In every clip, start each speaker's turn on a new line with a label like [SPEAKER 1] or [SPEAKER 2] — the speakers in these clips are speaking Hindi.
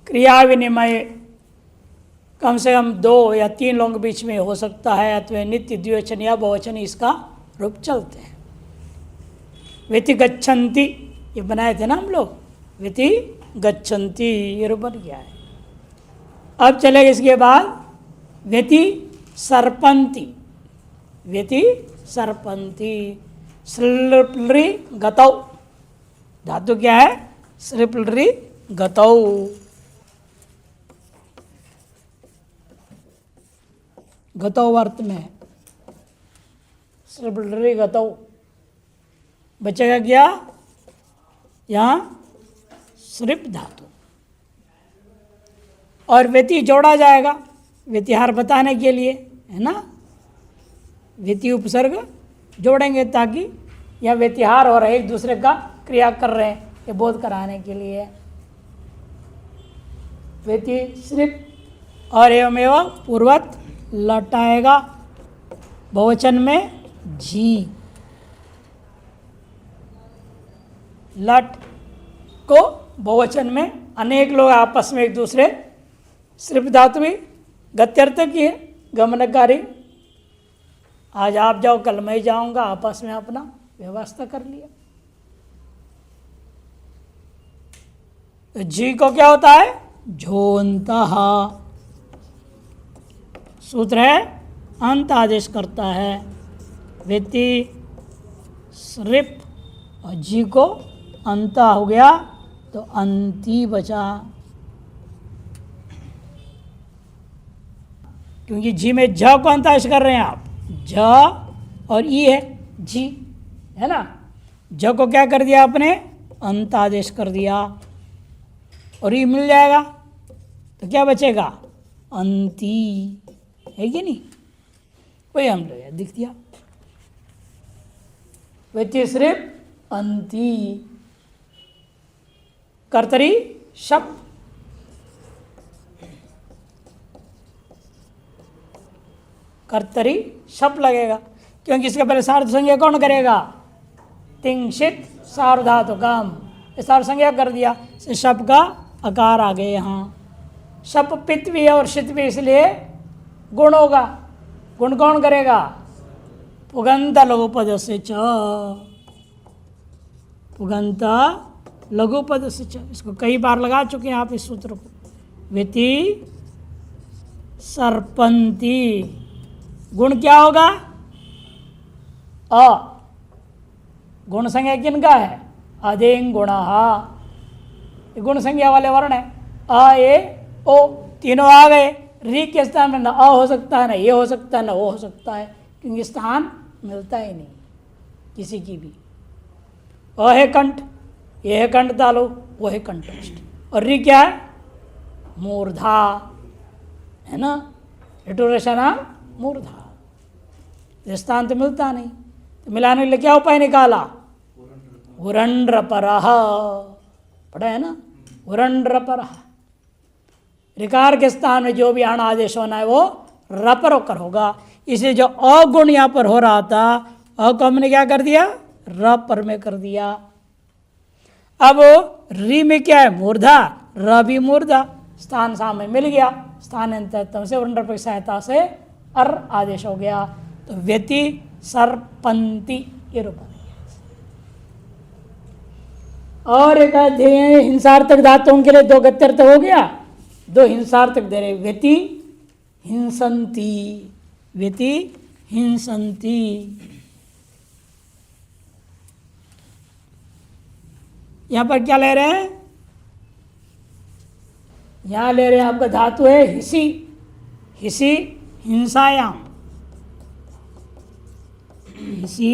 [SPEAKER 1] क्रिया विनिमय कम से कम 2 या 3 लोगों के बीच में हो सकता है, अथवा नित्य द्विवचन या बहुवचन इसका रूप चलते हैं। व्यति गच्छन्ति ये बनाए थे ना हम लोग, व्यति गच्छन्ति ये रूप बन गया है। अब चलेगा इसके बाद व्यति सर्पन्ति, व्यति सर्पन्ति, सृप्लृ गतौ, धातु क्या है? सृप्लृ गतौ। गतौ अर्थ में है, सृप्लृ गतौ। बचेगा क्या यहाँ? सृप धातु। और व्यति जोड़ा जाएगा व्यतिहार बताने के लिए, है ना। व्यति उपसर्ग जोड़ेंगे ताकि यह व्यतिहार हो रहा है, एक दूसरे का क्रिया कर रहे हैं, ये बोध कराने के लिए। व्यति सृप और एवं पूर्वत लट आएगा बहुवचन में जी। लट को बहुवचन में अनेक लोग आपस में एक दूसरे, सृप धातु भी गत्यर्थ की है, गमनकारी। आज आप जाओ कल मैं जाऊंगा, आपस में अपना व्यवस्था कर लिया। तो जी को क्या होता है? झोंतः। सूत्र है अंत आदेश करता है। व्यति सृप और जी को अंत हो गया तो अंति बचा, क्योंकि जी में झ को अंत आदेश कर रहे हैं आप। झ और ई है जी, है ना। झ को क्या कर दिया आपने? अंत आदेश कर दिया, और ई मिल जाएगा तो क्या बचेगा? अंति, है कि नहीं? वही हम लोग दिख दिया। व्यति सृप अंति। कर्तरी शप, कर्तरी शप लगेगा, क्योंकि इसके पहले सार्ध संज्ञा कौन करेगा? तिंशित सार्वधातुकम, सार्ध संज्ञा कर दिया, शप का आकार आ गए यहाँ। शप पित्वी और शित्वी, इसलिए गुण होगा। गुण कौन करेगा? पुगंत लघुपद से च, पुगंत लघुपद से च। इसको कई बार लगा चुके हैं आप इस सूत्र को। व्यति सर्पन्ति, गुण क्या होगा? अ। गुण संज्ञा किनका है? अदेंग गुण, गुण संज्ञा वाले वर्ण है। अ ए ओ तीनों आ गए। री के स्थान में न अ हो सकता है, न ये हो सकता है, न वो हो सकता है, क्योंकि स्थान मिलता ही नहीं किसी की भी। अ है कंठ, ये है कंठ तालु, वो है कंठस्थ। और री क्या है? मूर्धा, है ना। ऋटुरशना मूर्धा, स्थान तो मिलता नहीं, तो मिलाने के लिए क्या उपाय निकाला? उरंड्रपरः, पढ़ा है ना। उरंड्रपरः, ऋकार के स्थान में जो भी आण आदेश होना है वो रपर होकर होगा। इसलिए जो अगुण यहाँ पर हो रहा था, अ को हमने क्या कर दिया? रपर में कर दिया। अब री में क्या है? मूर्धा, र भी मूर्धा, स्थान सामने मिल गया। स्थानांतरित से उरंड्र की सहायता से अर आदेश हो गया, तो व्यति सर्पन्ति ये रूप। और एक अध्यय हिंसार्थक धातुओं के लिए 2 गत्यर्थ हो गया, 2 हिंसार्थक दे रहे। व्यति हिंसन्ति, व्यति हिंसन्ति। यहां पर क्या ले रहे हैं? यहां ले रहे हैं आपका धातु है हिसी, हिसी हिंसायाम, हिसी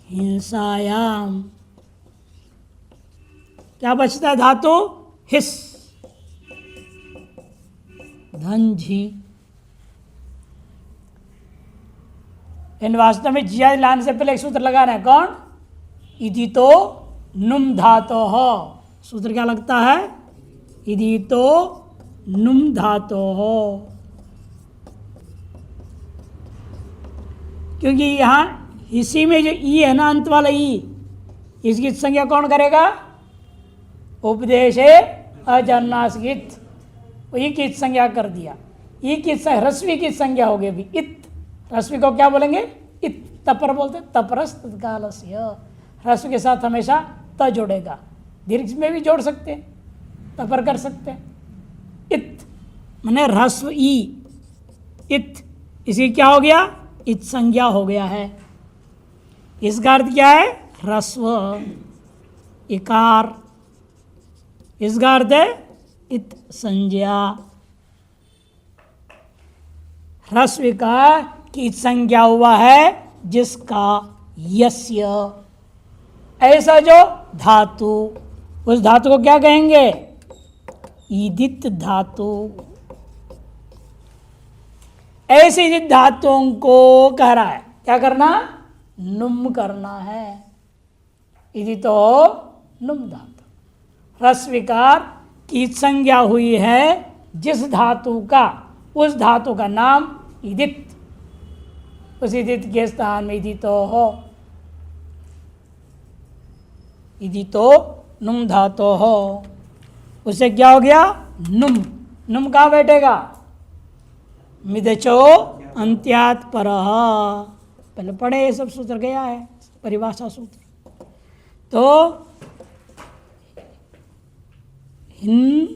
[SPEAKER 1] हिंसायाम। क्या बचता है धातु? हिस, धनझी। इन वास्तव में जिया लाने से पहले एक सूत्र लगाना है, कौन? इति तो नुम धातो हो। सूत्र क्या लगता है? इति तो नुम धातो हो, क्योंकि यहां इसी में जो ई है ना, अंत वाला ई, इसकी संज्ञा कौन करेगा? उपदेश अजन्नास इत, वही की इत संज्ञा कर दिया। ई की ह्रस्वी की संज्ञा हो गई अभी इत। ह्रस्वी को क्या बोलेंगे? इत। तपर बोलते तपरस तत्कालस्य, ह्रस्व के साथ हमेशा त जोड़ेगा। दीर्घ में भी जोड़ सकते हैं, तपर कर सकते हैं। इत माने ह्रस्व ई, इत, इसी क्या हो गया? इत संज्ञा हो गया है। इसका अर्थ क्या है? ह्रस्व इकार। इसका अर्थ है इत संज्ञा। ह्रस्व का की संज्ञा हुआ है जिसका यस्य, ऐसा जो धातु, उस धातु को क्या कहेंगे? ईदित धातु। ऐसे ईदित धातुओं को कह रहा है क्या करना? नुम करना है। ईदितो नुम धातु, ह्रस्विकार की संज्ञा हुई है जिस धातु का, उस धातु का नाम ईदित, उस ईदित के स्थान में ईदितो हो, ईदितो नुम धातु हो, उसे क्या हो गया? नुम। नुम कहाँ बैठेगा? मिदचो अंत्यात परः। पहले पढ़े, ये सब सूत्र गया है, परिभाषा सूत्र। तो हिन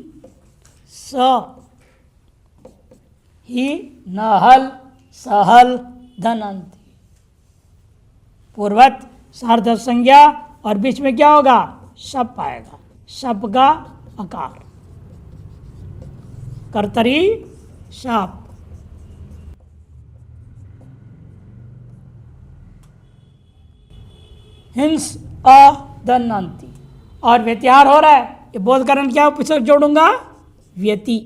[SPEAKER 1] स ही नहल सहल धनंती, पूर्वत सार्थ संज्ञा और बीच में क्या होगा? शप आएगा, शप का आकार, कर्तरी शप। हिंस अदन्नंती, और व्यतिहार हो रहा है, ये बोधकरण क्या पीछे जोड़ूंगा? व्यति,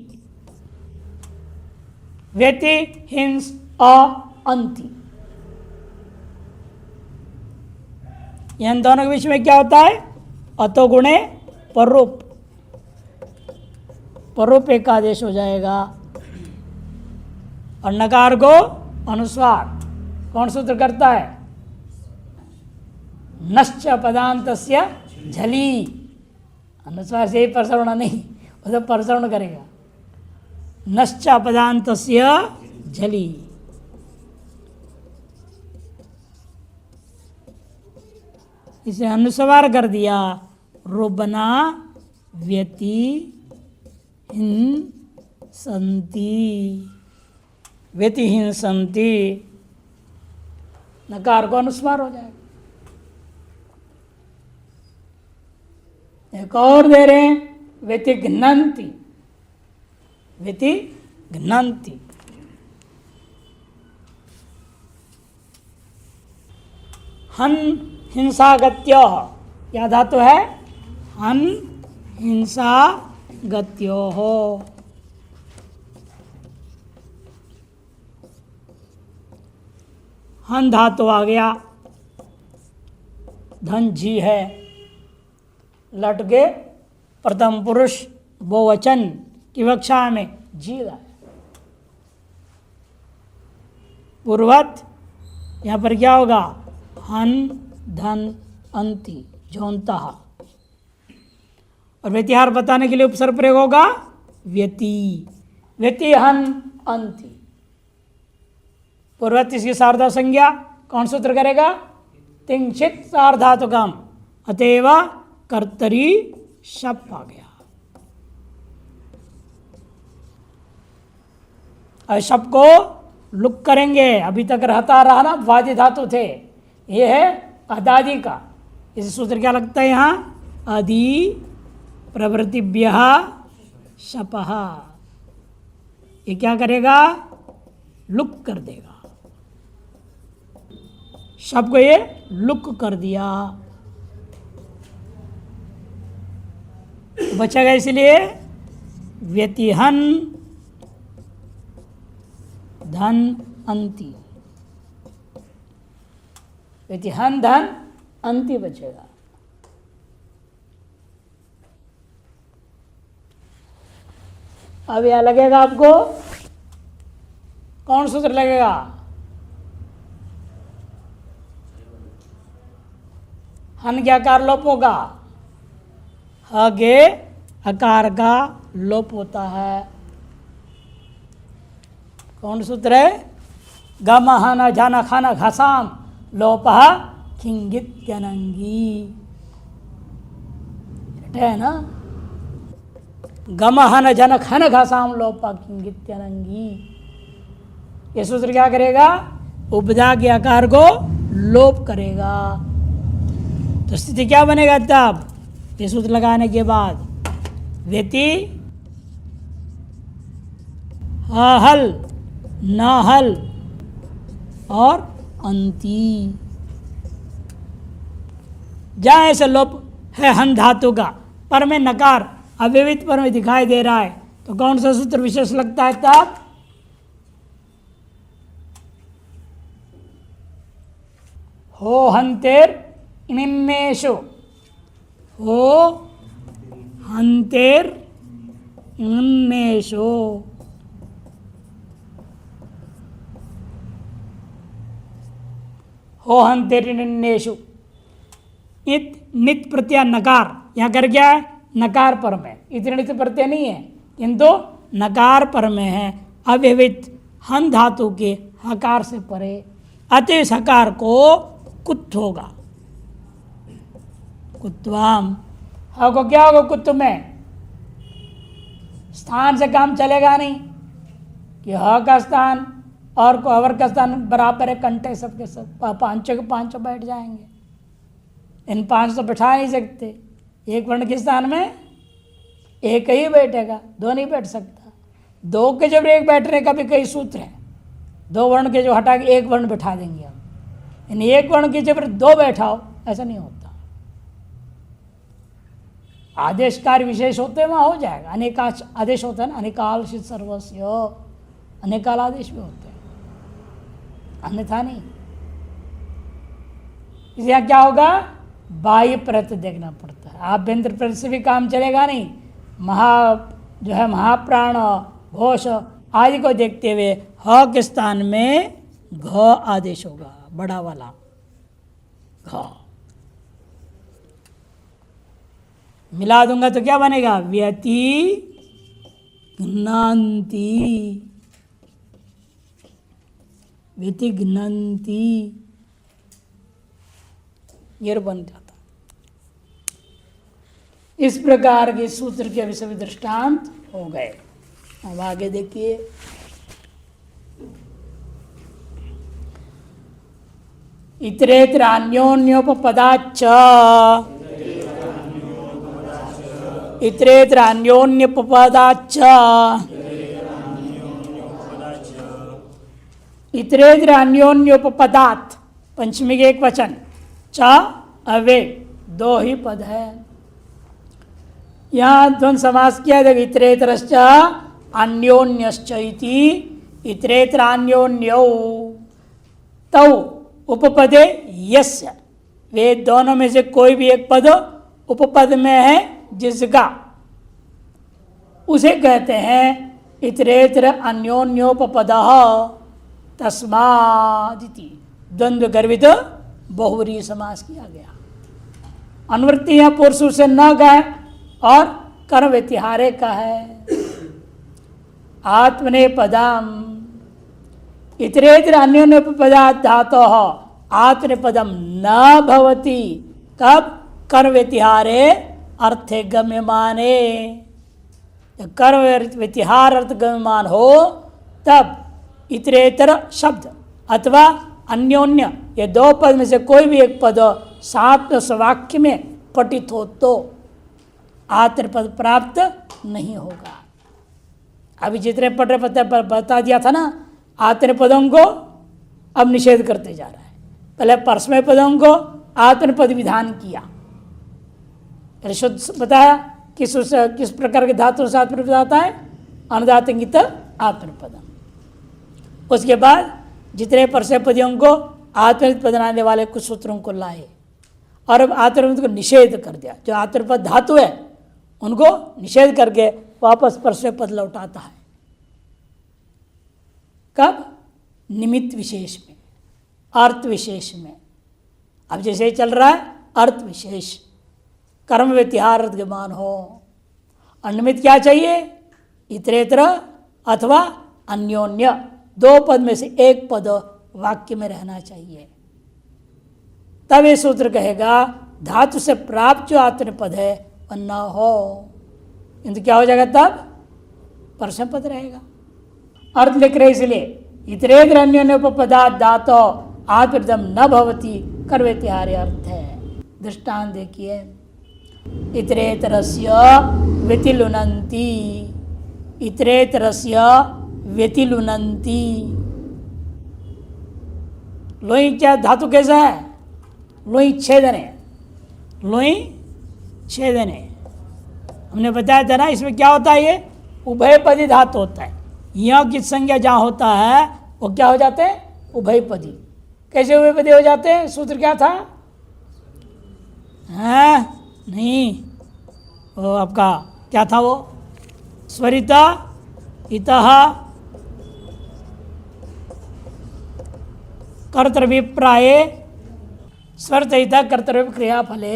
[SPEAKER 1] व्यति हिंस अंति। इन दोनों के बीच में क्या होता है? अतो गुणे परूप, परूप एक आदेश हो जाएगा। और नकार को अनुस्वार कौन सूत्र करता है? नश्च पदांतस्य झली, अनुस्वार से ही प्रसरण नहीं, उसे प्रसरण करेगा। नश्च पदांतस्य झली, इसे अनुस्वार कर दिया। रुबना व्यति हिंसंती, व्यति हिंसंती, नकार को अनुस्वार हो जाएगा। एक और दे रहे हैं, व्यतिघ्नंती, व्यतिघ्नंती। हन हिंसागत्यो, क्या धातु है? हन हिंसागत्यो हो। हन धातु आ गया, धन जी है, लट के प्रथम पुरुष बहुवचन की कक्षा में जी है। पूर्वत यहाँ पर क्या होगा? हन धन अंति, जोनता। और व्यतिहार बताने के लिए उपसर्ग प्रयोग होगा व्यति, व्यति हन अंति। पूर्वत इसकी सार्धा संज्ञा कौन सूत्र करेगा? तिंक्षित सार्धातुकम, अतएव कर्तरी शप आ गया। और शप को लुक करेंगे, अभी तक रहता रहा ना, वादी धातु थे, ये है अदादि का। इस सूत्र क्या लगता है यहाँ? आदि प्रवृत्तिभ्य शपः, ये क्या करेगा? लुक कर देगा। शप को ये लुक कर दिया, बचेगा इसलिए व्यतिहन धन अंति, व्यतिहन धन अंति बचेगा। अब यह लगेगा आपको कौन सूत्र लगेगा? हन क्या कार लोप होगा? हगे हकार का लोप होता है। कौन सूत्र है? गम हन जन खन घसाम लोप खिंगित्यनंगी, है ना? गम हन जन खन घसाम लोप खिंगित्यनंगी। ये सूत्र क्या करेगा? उपधा के आकार को लोप करेगा। तो स्थिति क्या बनेगा तब? ये सूत्र लगाने के बाद व्यति हल न हल और अंति। जहां ऐसे लोप है हन धातु का, पर में नकार अव्यवित पर में दिखाई दे रहा है, तो कौन सा सूत्र विशेष लगता है तब? हो हंतेर इनिन्नेषु, हो हंतेर इनिन्नेषु। हो हंतेर इनिन्नेषु। इत नित प्रत्यय नकार, यहाँ कर क्या है? नकार पर में, इतने नित प्रत्यय नहीं है किंतु नकार पर में है, अव्यवित हन धातु के हकार से परे, अतः इस हकार को कुत्थ होगा। कुत्वाम। हाँ को क्या होगा? कुत्व में स्थान से काम चलेगा नहीं कि ह का स्थान और को अवर का स्थान बराबर है, कंटे सबके सब पांचों के पांचों बैठ जाएंगे। इन पांच तो बैठा नहीं सकते, एक वर्ण के स्थान में एक ही बैठेगा, दो नहीं बैठ सकता। दो के जब एक बैठने का भी कई सूत्र है, दो वर्ण के जो हटा के एक वर्ण बैठा देंगे हम, इन एक वर्ण की जब दो बैठाओ, ऐसा नहीं होता। आदेश कार्य विशेष होते हैं, वहाँ हो जाएगा। अनेकाश आदेश होता है ना, अनेकालशित सर्वस्य, अनेकाल आदेश भी होते हैं, अन्यथा नहीं। इस यहाँ क्या होगा? बाह्य प्रत्यय देखना पड़ता है, आभ्यंतर प्रत्यय से भी काम चलेगा नहीं। जो है महाप्राण घोष आदि को देखते हुए ह के स्थान में घ आदेश होगा, बड़ा वाला घ। मिला दूंगा तो क्या बनेगा? व्यति घ्नान्ति, व्यतिघ्नन्ति, ये बन जाता। इस प्रकार के सूत्र के सभी दृष्टांत हो गए। अब आगे देखिए, इतरेतर अन्योन्योपपदाच्च, इतरेतर अन्योन्योपपदाच्च, इतरेतर अन्योन्योपपदात्, पंचमी के एक वचन, च अवे दो ही पद है। यहाँ द्वंद्व समास किया है। इतरेतरश्च अन्योन्यश्च इति, इतरेतर अन्योन्यौ तौ उपपदे यस्य, वे दोनों में से कोई भी एक पद उपपद में है जिसका, उसे कहते हैं इतरेतर अन्योन्योपपदः तस्मादिति। द्वंद्व गर्भित बहुव्रीहि समास किया गया। अनुवृत्ति यहाँ पुरुष से न गए और कर्म व्यतिहारे का है। आत्मने पदम इतरेतर अन्योन्योपपदात् धातोः आत्मनेपदम न भवति, कब? कर्म व्यतिहारे अर्थे गम्यमाने। जब कर्म व्यतिहार अर्थ गम्यमान हो तब इतरेतर शब्द अथवा अन्योन्य, ये दो पद में से कोई भी एक पद सात वाक्य में पठित हो तो आत्मपद प्राप्त नहीं होगा। अभी जितने पटे बता दिया था ना, आत्मपदों को अब निषेध करते जा रहा है। पहले परस्मय पदों को आत्मपद विधान किया, शुद्ध बताया किस प्रकार के धातु से आत्मपद आता है, अनुदातंगित आत्मपदम। उसके बाद जितने परस्मय पदों को आत्मपद बनाने वाले कुछ सूत्रों को लाए और अब आत्मपद को निषेध कर दिया। जो आत्मपद धातु है उनको निषेध करके वापस परस्मय पद लौटाता है। कब? निमित्त विशेष में, अर्थ विशेष में। अब जैसे चल रहा है अर्थ विशेष, कर्म व्यतिहार अर्थ गमान हो अन्यमित क्या चाहिए? इतरेतर अथवा अन्योन्य, दो पद में से एक पद वाक्य में रहना चाहिए। तब ये सूत्र कहेगा धातु से प्राप्त जो आत्मनेपद पद है वह न हो, किंतु क्या हो जाएगा? तब परसम पद रहेगा। अर्थ लिख रहे इसलिए इतरेतर अन्योन्य उपपदा धातो आत्मनिपदम न भवति कर्वेत्यार्य अर्थ है। दृष्टांत देखिए, इतरेतरस्य व्यतिलुनन्ति, इतरेतरस्य व्यतिलुनन्ति। लोई क्या धातु कैसा है? लोई छेदन है, लोई छेदन है। हमने बताया था ना, इसमें क्या होता है? ये उभयपदी धातु होता है। यहाँ की संज्ञा जहाँ होता है वो क्या हो जाते हैं? उभयपदी। कैसे उभयपदी हो जाते हैं? सूत्र क्या था? नहीं, वो आपका क्या था? वो स्वरिता इतः कर्तव्यप्राय स्वर्त इतः कर्तव्य क्रियाफले।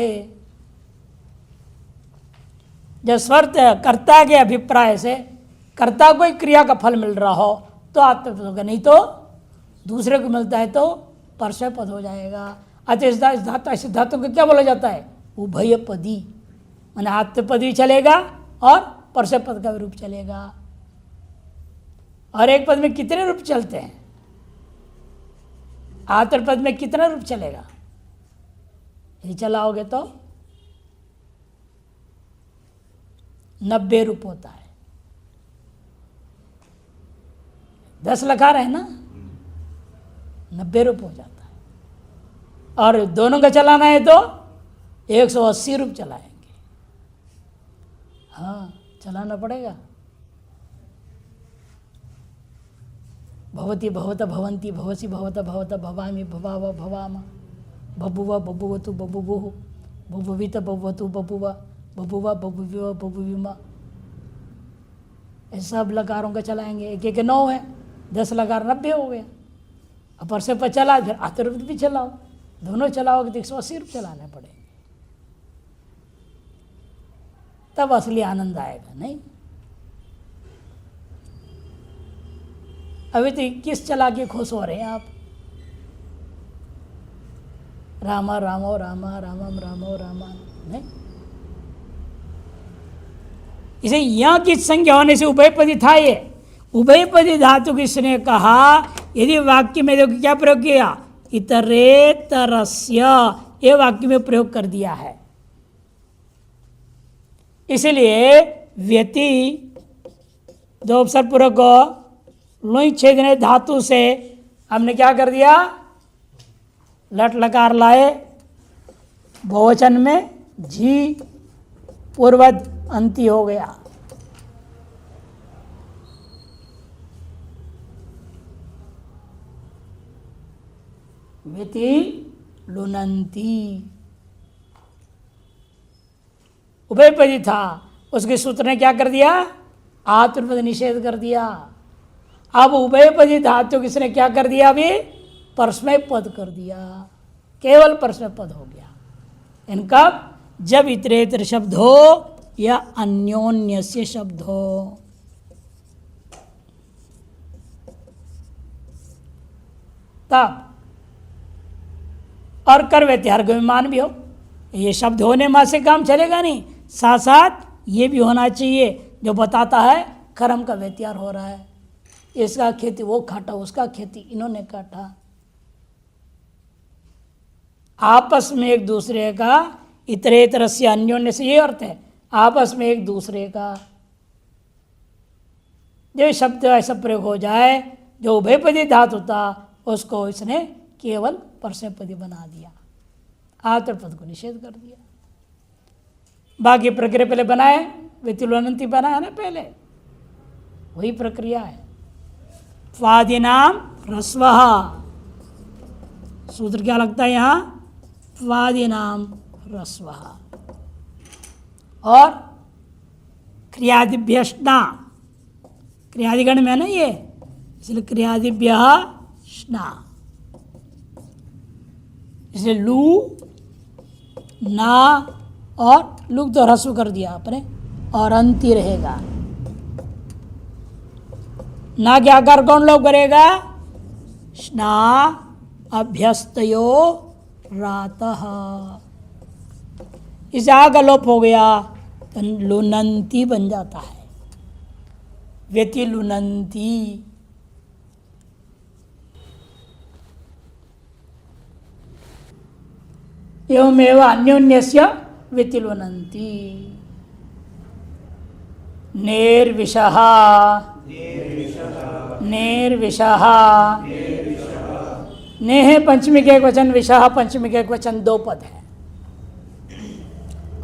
[SPEAKER 1] जब स्वर्त कर्ता के अभिप्राय से कर्ता को एक क्रिया का फल मिल रहा हो तो आत्मपद होगा, नहीं तो दूसरे को मिलता है तो परसय पद हो जाएगा। अतः इस धातु को क्या बोला जाता है? उभयपदी, माने आत्मपद भी चलेगा और परसय पद का भी रूप चलेगा। और एक पद में कितने रूप चलते हैं? आत्मपद में कितना रूप चलेगा? यदि चलाओगे तो 90 रूप होता है। 10 लकार है ना, 90 रूप हो जाता है। और दोनों का चलाना है तो 180 रूप चलाएंगे। हाँ, चलाना पड़ेगा। भवती भवत भवंती भवसी भवत भवत भवामी भवाव भवाम बभुव बभुवतु बभुवुः बभुवित बभुवतु बभुव बभुव बभुविव बभुविमा। ये सब लकारों का चलाएंगे। एक एक 9 है, 10 लकार 90 हो गया। अब परसे पर चला, फिर आत्मरूप भी चलाओ, दोनों चलाओगे तो 180 रूप चलाने पड़ेंगे, तब असली आनंद आएगा। नहीं, अभी तो 21 चला के खुश हो रहे हैं आप। रामा रामो रामा रामम रामो रामा। नहीं, इसे यहाँ की संज्ञा होने से उभयपदी था। ये उभयपदी धातु किसने कहा? यदि वाक्य में देखो क्या प्रयोग किया? इतरेतरस्य, ये वाक्य में प्रयोग कर दिया है। इसलिए व्यति दो अवसर पूर्वक लोई छेदने धातु से हमने क्या कर दिया? लट लकार लाए, बहुवचन में जी पूर्वज अंति हो गया। व्यति लुनंती उभयपदी था, उसके सूत्र ने क्या कर दिया? आत्मपद निषेध कर दिया। अब उभयपदी धातु किसने क्या कर दिया? अभी परस्मय पद कर दिया, केवल परस्मय पद हो गया। इनका जब इतरेतर शब्द हो या अन्योन्यस्य शब्द हो। तब और कर व्यतिहार मान भी हो, ये शब्द होने में से काम चलेगा नहीं, साथ साथ ये भी होना चाहिए जो बताता है कर्म का व्यतिहार हो रहा है। इसका खेती वो काटा, उसका खेती इन्होंने काटा। आपस में एक दूसरे का, इतरेतर से अन्योन्य से ये अर्थ है, आपस में एक दूसरे का जो शब्द ऐसा प्रयोग हो जाए जो उभयपदी धातु था उसको इसने केवल परस्मयपदी बना दिया, आत्मपद को निषेध कर दिया। बाकी प्रक्रिया पहले बनाए, व्यतिलुनन्ति बनाया ना पहले, वही प्रक्रिया है। त्वादिनाम ह्रस्वः, सूत्र क्या लगता है यहाँ? त्वादिनाम ह्रस्वः। और क्रियादिभ्यश्ना, क्रियादिगण में है ना ये, इसलिए क्रियादिभ्यः श्ना, इसलिए लू ना और लुक तो ह्रस्व कर दिया आपने, और अंत ही रहेगा। ना क्या कर कौन लोग करेगा? स्ना अभ्यस्तयो रातः। इसे आ का लोप हो गया तो लुनंती बन जाता है। व्यतिलुनंती। एवमेव अन्योन्यस्य व्यतिलुनन्ति। निर्विशः निर्विशः। नेह पंचमी के एक वचन, विशः पंचमी के एक वचन, दो पद है।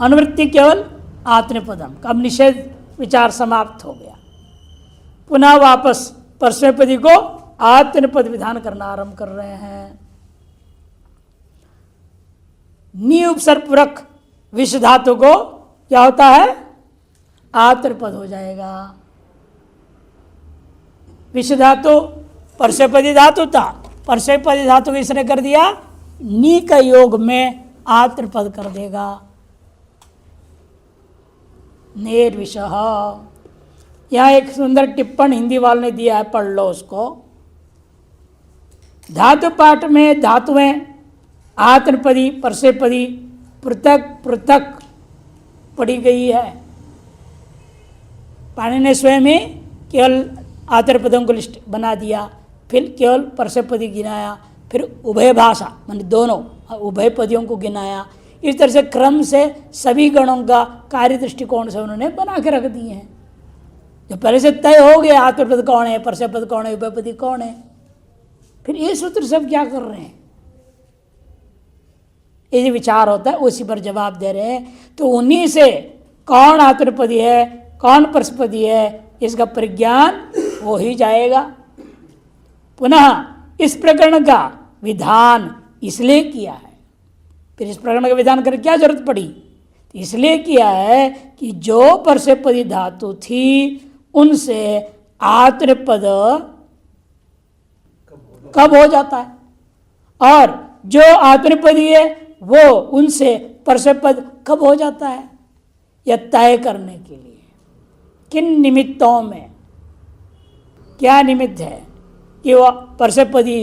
[SPEAKER 1] अनुवृत्ति केवल आत्मपदम। अब निषेध विचार समाप्त हो गया। पुनः वापस परस्मैपदी को आत्मपद विधान करना आरंभ कर रहे हैं। नि उपसर्ग पूरक विष धातु को क्या होता है? आत्मपद हो जाएगा। विष धातु परस्मैपदी धातु था, परस्मैपदी धातु को इसने कर दिया नी का योग में आत्मपद कर देगा। निर्विशः। यहाँ एक सुंदर टिप्पण हिंदी वाले ने दिया है, पढ़ लो उसको। धातु पाठ में धातुएं आत्मपदी परस्मैपदी पृथक पृथक पढ़ी गई है। पाणिनि ने स्वयं ही केवल आत्मपदों को लिस्ट बना दिया, फिर केवल परस्मैपदी गिनाया, फिर उभय भाषा मान दोनों उभय पदियों को गिनाया। इस तरह से क्रम से सभी गणों का कार्य दृष्टिकोण से उन्होंने बना के रख दिए हैं। जो पहले से तय हो गया आत्मपद कौन है, परस्मैपद कौन है, उभयपदी कौन है, फिर ये सूत्र सब क्या कर रहे हैं? ये विचार होता है, उसी पर जवाब दे रहे हैं। तो उन्हीं से कौन आत्मपदी है कौन परस्मैपदी है इसका परिज्ञान हो ही जाएगा। पुनः इस प्रकरण का विधान इसलिए किया है, फिर इस प्रकरण का विधान करने क्या जरूरत पड़ी? इसलिए किया है कि जो परस्मैपदी धातु थी उनसे आत्मपद कब हो जाता है, और जो आत्मपदी है वो उनसे परस्मैपद कब हो जाता है, यह तय करने के लिए किन निमित्तों में क्या निमित्त है कि वह परस्मैपदी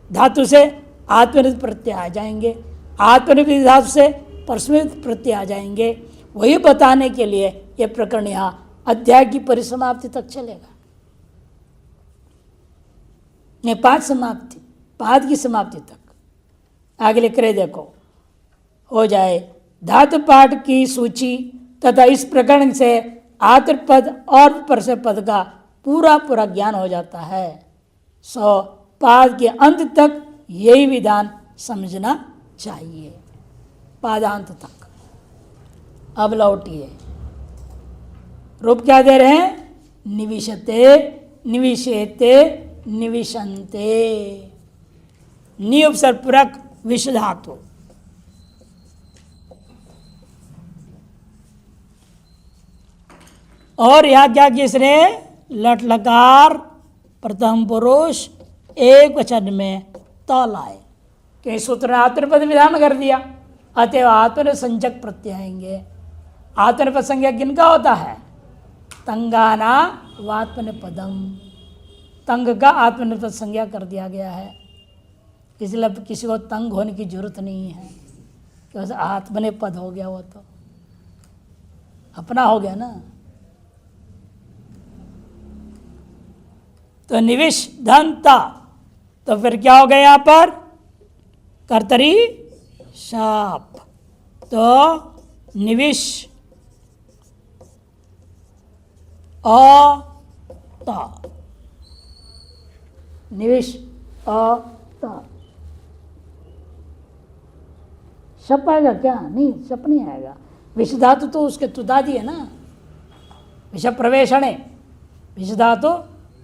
[SPEAKER 1] धातु से आत्मनिर्मित प्रत्यय आ जाएंगे, आत्मनिर्मित धातु से परस्मैपदी प्रत्यय आ जाएंगे। वही बताने के लिए यह प्रकरण यहाँ अध्याय की परिसमाप्ति तक चलेगा। नहीं, पाद की समाप्ति तक आगे लिख रहे, देखो हो जाए धातु पाठ की सूची तथा इस प्रकरण से आत्मपद और परस्मैपद का पूरा पूरा ज्ञान हो जाता है। सो पाद के अंत तक यही विधान समझना चाहिए, पादांत तक। अब लौटिए, रूप क्या दे रहे हैं? निविशते निविशेते निविशन्ते। नि उपसर्ग पूरक विष धातु। और यहाँ क्या किसने लट लकार प्रथम पुरुष एक वचन में त लाए, कि सूत्र आत्मपद विधान कर दिया, अतएव आत्मन संजक प्रत्यय आएंगे। आत्मपद संज्ञा किनका होता है? तंगाना वात्मन पदम। तंग का आत्मनिपद संज्ञा कर दिया गया है, इसलिए किसी को तंग होने की जरूरत नहीं है, क्योंकि आत्मनिपद हो गया, वो तो अपना हो गया ना। तो निविश धनता, तो फिर क्या हो गया यहाँ पर? कर्तरी शाप। तो निविश अता, निविश अता। शप आएगा क्या? नहीं, शप नहीं आएगा। विष धातु तो उसके तुदादी है ना, विष प्रवेशण है, विष धातु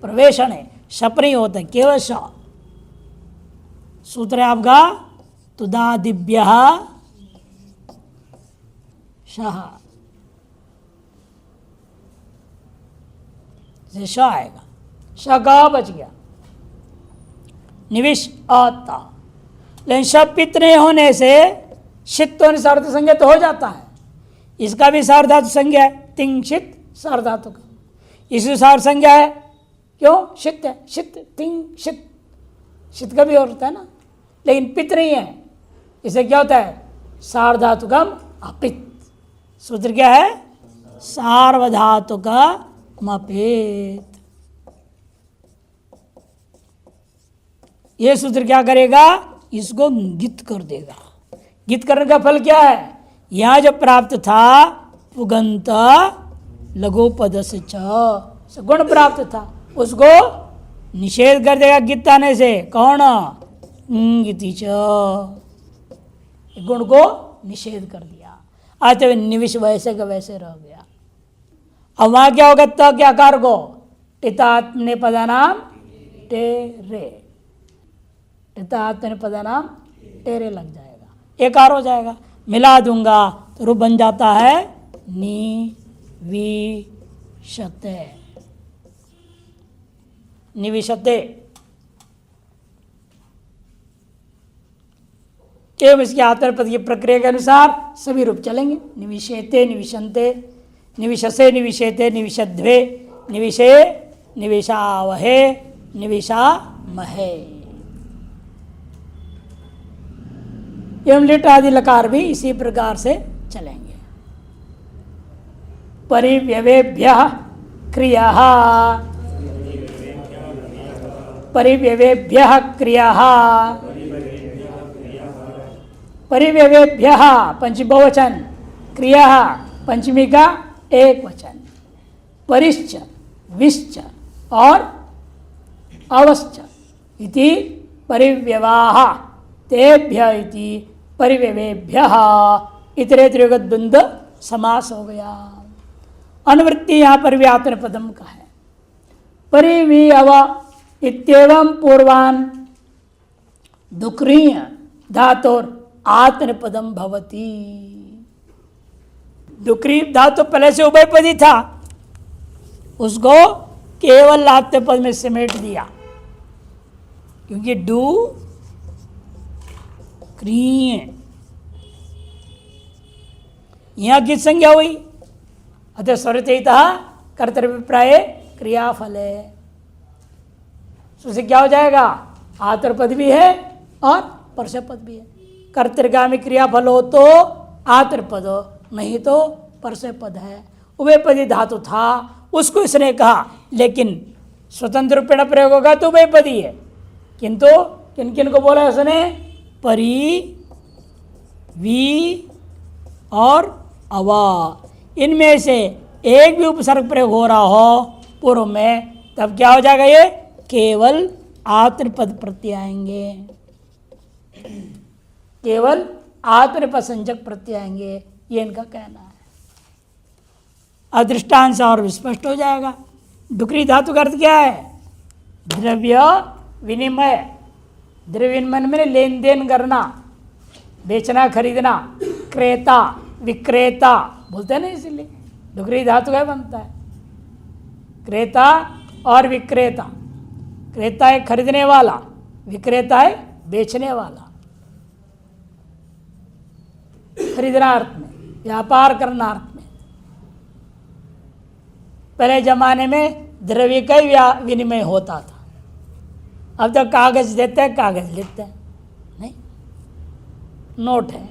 [SPEAKER 1] प्रवेशण है, शप नहीं होता, केवल श। सूत्र है आपका तुदादिभ्य शः, श आएगा, श का बच गया। निविश आता, लेकिन शप इतने होने से शित्त होने सार्वधातु संज्ञा तो हो जाता है, इसका भी सार्वधातु संज्ञा है, तिंग शित सार्वधातुक, इसी सार संज्ञा है। क्यों? शित है, शित तिंग शित, शित का भी और होता है ना, लेकिन पित नहीं है। इसे क्या होता है? सार्वधातुकम अपित। सूत्र क्या है? सार्वधातुकम अपित। ये सूत्र क्या करेगा? इसको गित कर देगा। गित करने का फल क्या है? यहां जो प्राप्त था पुगंत लघु पद से च गुण प्राप्त था, उसको निषेध कर देगा गित आने से। कौन? गिति च, गुण को निषेध कर दिया। आते हुए निविश वैसे का वैसे रह गया। अब वहां क्या होगा? त क्या कार को टितात्मने पदा नाम टेरे, टितात्मने पदा नाम टेरे लग जाएगा, एकार हो जाएगा। मिला दूंगा तो रूप बन जाता है निविशते, निविशते। एवं इसके आत्मपद की प्रक्रिया के अनुसार सभी रूप चलेंगे। निविशेते, निविशन्ते, निविशसे, निविशेते, निविशद्वे, निविशे, निविशावहे, निविशामहे। एवं लिट आदि लकार भी इसी प्रकार से चलेंगे। परिव्यवेभ्यः क्रियाः, परिव्यवेभ्यः क्रियाः, परिव्यवेभ्यः पंचमी बहुवचन, क्रियाः पंचमी का एक वचन, परिश्च, विश्च और अवश्च इति परिव्यवाः तेभ्य इति परिव्यवेभ्यः इतरेतरयुगत द्वंद समास हो गया। अनुवृत्ति यहाँ पर भी आत्मपदम का है। परिव्यव इत्येवं पूर्वान् दुक्रीय धातोर आत्मपदम भवति। दुक्री धातु पहले से उभयपदी था, उसको केवल आत्मपद में समेट दिया, क्योंकि डू क्रीय यहां किस संज्ञा हुई? अतः स्वरचयिता कर्तव्यप्राय क्रियाफल है। उससे क्या हो जाएगा? आतरपद भी है और परसपद भी है। कर्तृगामी क्रियाफल हो तो आतरपद, नहीं तो परसपद है। उभयपदी धातु था, उसको इसने कहा, लेकिन स्वतंत्र रूपेण प्रयोग होगा तो उभयपदी है। किंतु किन किन को बोला उसने? परि, वी और अवा, इनमें से एक भी उपसर्ग प्रयोग हो रहा हो पूर्व में, तब क्या हो जाएगा? ये केवल आत्मपद प्रत्यय आएंगे, केवल आत्मपद संजक प्रत्यय आएंगे, ये इनका कहना है। अदृष्टांश और विस्पष्ट हो जाएगा। डुकरी धातु का अर्थ क्या है? द्रव्य विनिमय। द्रव्य विनिमय में लेन देन करना, बेचना खरीदना, क्रेता विक्रेता बोलते हैं ना, इसीलिए डुकरी धातु का बनता है। क्रेता और विक्रेता, क्रेता है खरीदने वाला, विक्रेता है बेचने वाला। खरीदना अर्थ में, व्यापार करना अर्थ में। पहले जमाने में द्रव्य का ही विनिमय होता था। अब तो कागज देते हैं, कागज लेते हैं, नहीं नोट है,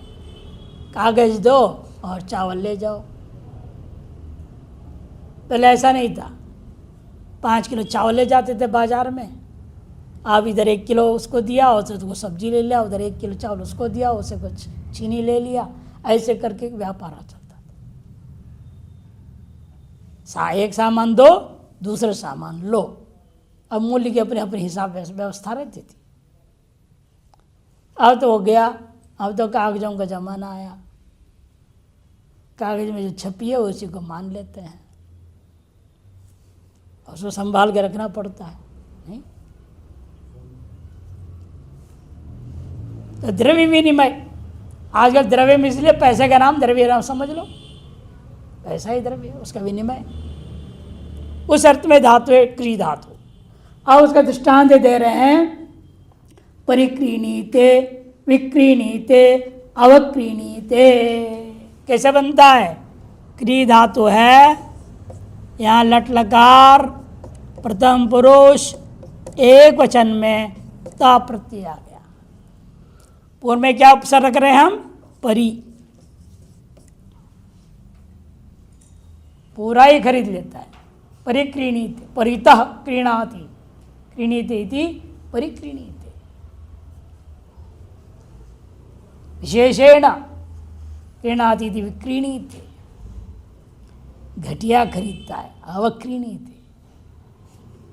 [SPEAKER 1] कागज दो और चावल ले जाओ। पहले ऐसा नहीं था। 5 किलो चावल ले जाते थे बाजार में, आप इधर 1 किलो उसको दिया, उससे तो सब्जी ले लिया, उधर 1 किलो चावल उसको दिया, उससे कुछ चीनी ले लिया, ऐसे करके व्यापार चलता था। एक सामान दो, दूसरा सामान लो। अब मूल्य की अपने अपने हिसाब व्यवस्था रहती थी। अब तो हो गया, अब तो कागजों का जमाना आया। कागज में जो छपी है उसी को मान लेते हैं, उसको संभाल के रखना पड़ता है, नहीं? तो द्रव्य विनिमय, आजकल द्रव्य में इसलिए पैसे का नाम द्रव्य नाम समझ लो, पैसा ही द्रव्य, उसका विनिमय। उस अर्थ में धातु है क्री धातु। अब उसका दृष्टांत दे रहे हैं। परिक्रीणीते, विक्रीणीते, अवक्रीणीते। कैसे बनता है? क्री धातु है, यहाँ लट लकार प्रथम पुरुष एक वचन में ता प्रत्यय आ गया। पूर्व में क्या उपसर्ग रख रहे हैं हम? परी। पूरा ही खरीद लेता है। परिक्रीणीते, परितः क्रीणाति, क्रीणीते इति परिक्रीणीते। विशेषेण क्रीणाति इति विक्रीणीते। घटिया खरीदता है, अवक्रीणीते।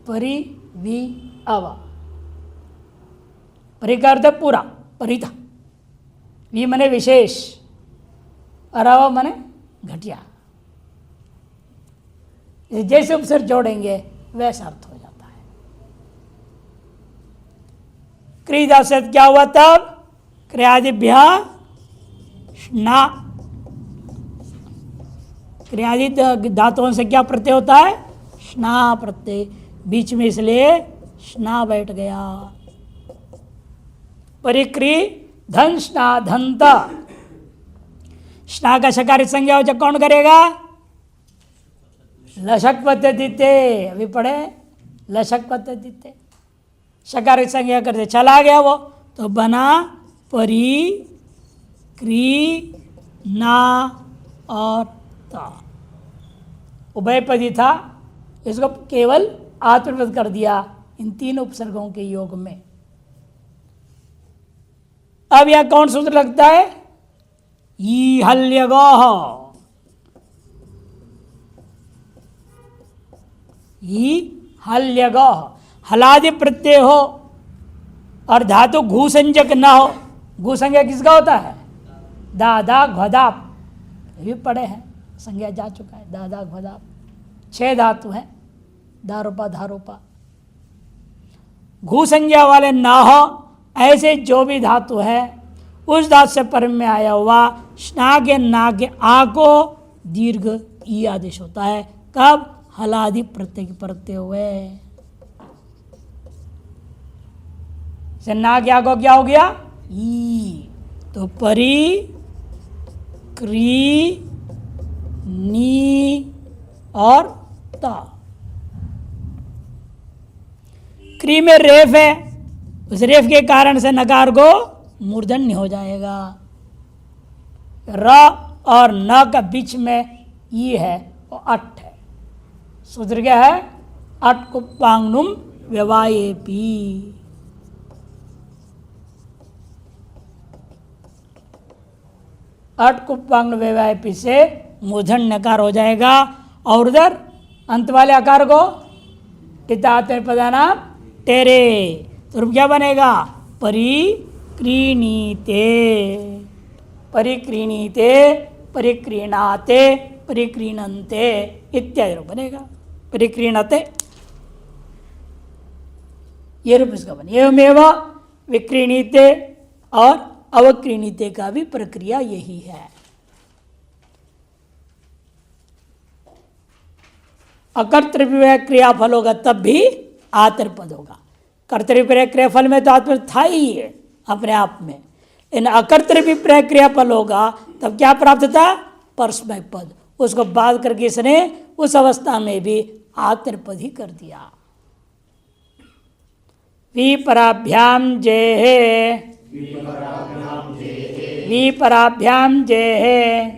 [SPEAKER 1] परि वि अव, परि का अर्थ पूरा, परितः। वि मने विशेष और अव मने घटिया। जैसे उपसर्ग जोड़ेंगे वैसा अर्थ हो जाता है। क्रीदा से क्या हुआ तब? क्रियादिभ्य स्ना, क्रियादि धातुओं से क्या प्रत्यय होता है? स्ना प्रत्यय, बीच में इसलिए स्ना बैठ गया। परिक्री धन स्ना धनता, स्ना का शकारित संज्ञा वाचक कौन करेगा? लशक पद्धति थे, अभी पढ़े लशक पद्धति थे। शकारित संज्ञा करते चला गया वो, तो बना परी क्री ना और ता, उभयपदी था। इसको केवल आत्मनिर्भर कर दिया इन तीन उपसर्गों के योग में। अब यह कौन सूत्र लगता है? ई हल्यगोह, ई हल्यगोह, हलादि प्रत्यय हो और धातु घू संज्ञक न हो। घू संज्ञा किसका होता है? दादा घदाप, ये भी पढ़े हैं, संज्ञा जा चुका है। दादा घदाप 6 धातु हैं, दारोपा धारोपा। घू संज्ञा वाले ना हो ऐसे जो भी धातु है उस धातु से पर में आया हुआ स्ना के ना के आ को दीर्घ ई आदेश होता है। कब? हलादि प्रत्यय के प्रत्यय हुए से ना के आ को क्या हो गया? ई। तो परी क्री नी और ता। क्री में रेफ है, उस रेफ के कारण से नकार को मूर्धन्य हो जाएगा। र और न का बीच में ई है और अट है। सूत्र क्या है? अट कुप्पांगनुम व्यवायेपी। अट कुप्पांग व्यवायेपी से मूर्धन्य नकार हो जाएगा और उधर अंत वाले आकार को इताते पदाना तेरे, तो क्या बनेगा? परिक्रीणीते, परिक्रीणीते, परिक्रीणाते, परिक्रीणन्ते इत्यादि रूप बनेगा। परिक्रीणते ये रूप इसका बने। एवमेव विक्रीणीते और अवक्रीणीते का भी प्रक्रिया यही है। अकर्तृव्यय क्रियाफल होगा तब भी आतरपद होगा। कर्तृव्यय क्रियाफल में तो आतरपद था ही है अपने आप में, इन अकर्तृव्यय क्रियाफल होगा तब क्या प्राप्त था? परस्मय पद। उसको बाध करके इसने उस अवस्था में भी आतरपद ही कर दिया। विपराभ्याम जेहे, विपराभ्याम जेहे,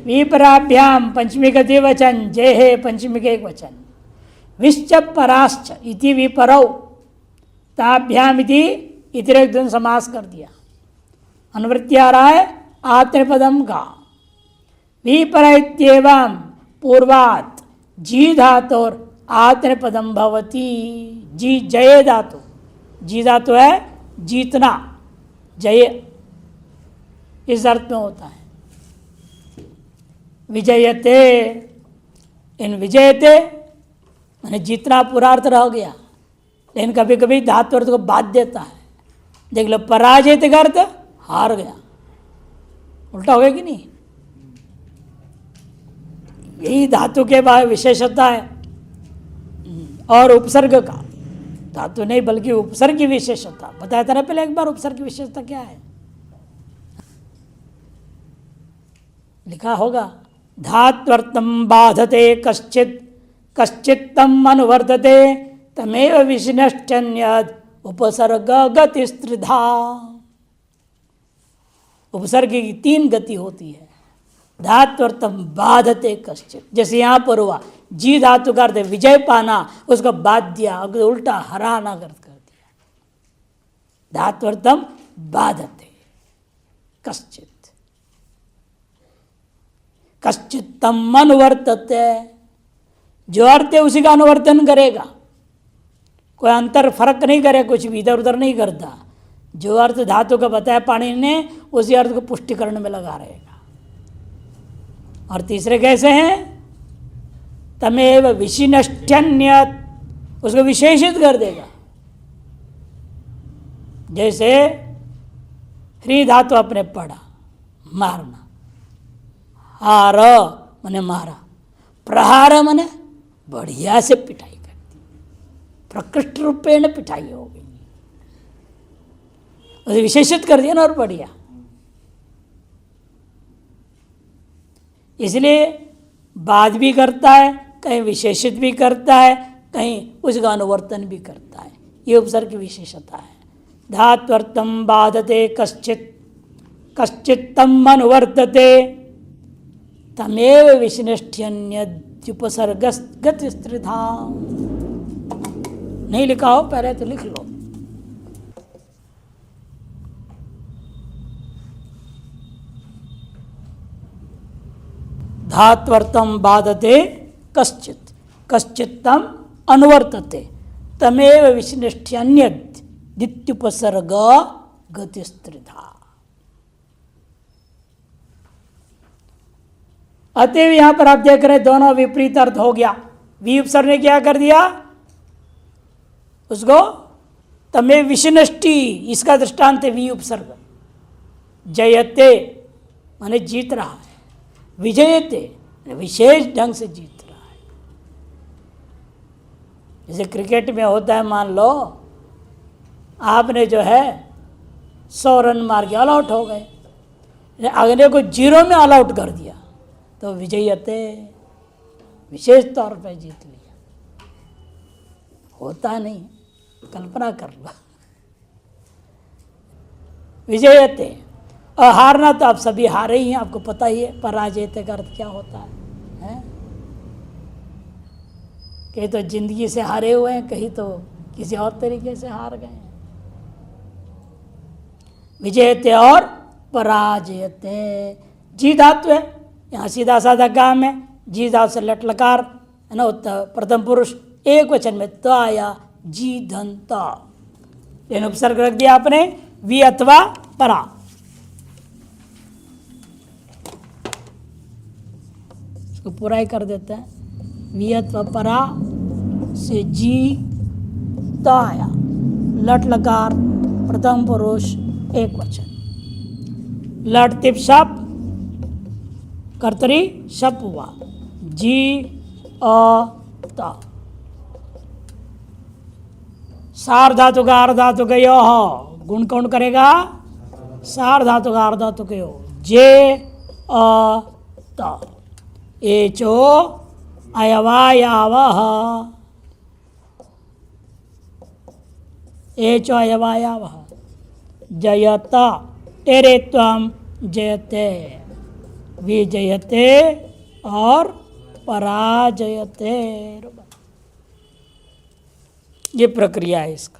[SPEAKER 1] विपराभ्याम पंचमी का द्विवचन, जेहे पंचमी का एक वचन। विश्च पराश्च इति विपरौ, ताभ्याम इति इतरेक द्वंद्व समास कर दिया। अनुवृत्ति आ रहा है आत्मपदम का। विपर इत्येवं पूर्वात् जी धातु और आत्मपदम भवति। जी जय धातु, जी धातु है जीतना, जय इस अर्थ में होता है। विजयते, इन विजयते मैंने जीतना पूरा अर्थ रह गया, लेकिन कभी कभी धातु अर्थ को बाध देता है। देख लो पराजित का अर्थ हार गया, उल्टा हो गया कि नहीं? यही धातु के बाद विशेषता है। और उपसर्ग का, धातु नहीं बल्कि उपसर्ग की विशेषता बताया था ना पहले एक बार। उपसर्ग की विशेषता क्या है? लिखा होगा, धात्वर्थम बाधते कश्चित कश्चित तम अनुवर्तते तमेव विष्णश्चन्यद उपसर्ग गतिस्त्रिधा। उपसर्ग की 3 गति होती है। धात्वर्थम बाधते कश्चित, जैसे यहां पर हुआ जी धातु का अर्थ विजय पाना, उसको बाध दिया, उल्टा हराना कर दिया। धात्वर्थम बाधते कश्चित कश्चित तम अनुवर्तते, जो अर्थ है उसी का अनुवर्तन करेगा, कोई अंतर फर्क नहीं करे, कुछ भी इधर उधर नहीं करता। जो अर्थ धातु का बताया पाणिनि ने, उसी अर्थ को पुष्टिकरण में लगा रहेगा। और तीसरे कैसे हैं, तमेव विशिनष्ट्यन्यत, उसको विशेषित कर देगा। जैसे ह्री धातु आपने पढ़ा, मारना, हार मने मारा, प्रहार मने बढ़िया से पिटाई कर दी, प्रकृष्ट रूपेण पिटाई हो गई, उसे विशेषित कर दिया ना, और बढ़िया। इसलिए बाध भी करता है, कहीं विशेषित भी करता है, कहीं उसका अनुवर्तन भी करता है। ये उपसर्ग की विशेषता है। धात्वर्थम बाधते कश्चित कश्चित तम अनुवर्तते तमेव विष्णष्ट्यन्यदुपसर्ग गतिस्त्रिधा। नहीं लिखा हो पहले तो लिख लो। धात्वर्थम बाधते कश्चित कश्चित तम अनुवर्तते तमेव विष्णष्ट्यन्यद दित्युपसर्ग गतिस्त्रिधा। अतएव यहां पर आप देख रहे दोनों विपरीत अर्थ हो गया। वी उपसर्ग ने क्या कर दिया, उसको तमेव विष्णष्टि, इसका दृष्टांत है वी उपसर्ग। जयते माने जीत रहा है, विजयते विशेष ढंग से जीत रहा है। जैसे क्रिकेट में होता है, मान लो आपने जो है 100 रन मार के ऑल आउट हो गए, अगले को 0 में ऑल आउट कर दिया तो विजयते विशेष तौर पर जीत लिया। होता नहीं, कल्पना कर लो। विजयते, और हारना तो आप सभी हारे ही हैं, आपको पता ही है पराजयते का अर्थ क्या होता है? कहीं तो जिंदगी से हारे हुए हैं, कहीं तो किसी और तरीके से हार गए हैं। विजयते और पराजयते, जी धातु है, यहाँ सीधा साधा काम है, जी धातु से लट लकार है ना, प्रथम पुरुष एक वचन में तो आया जी धनता, लेकिन उपसर्ग रख दिया आपने वी अथवा परा। इसको पूरा ही कर देते हैं, वी अथवा परा से जी तो आया, लट लकार प्रथम पुरुष एक वचन, लट तिप शप कर्तरी शप हुआ, जी अ सार धातु का अर्ध धातु का यो, गुण कौन करेगा? सार धातु का अर्ध धातु का यो, जे अ त एचो अयवायावः, एचो अयवायावः, जयत एरे त्वम जयते, विजयते और पराजयते। ये प्रक्रिया है इसका।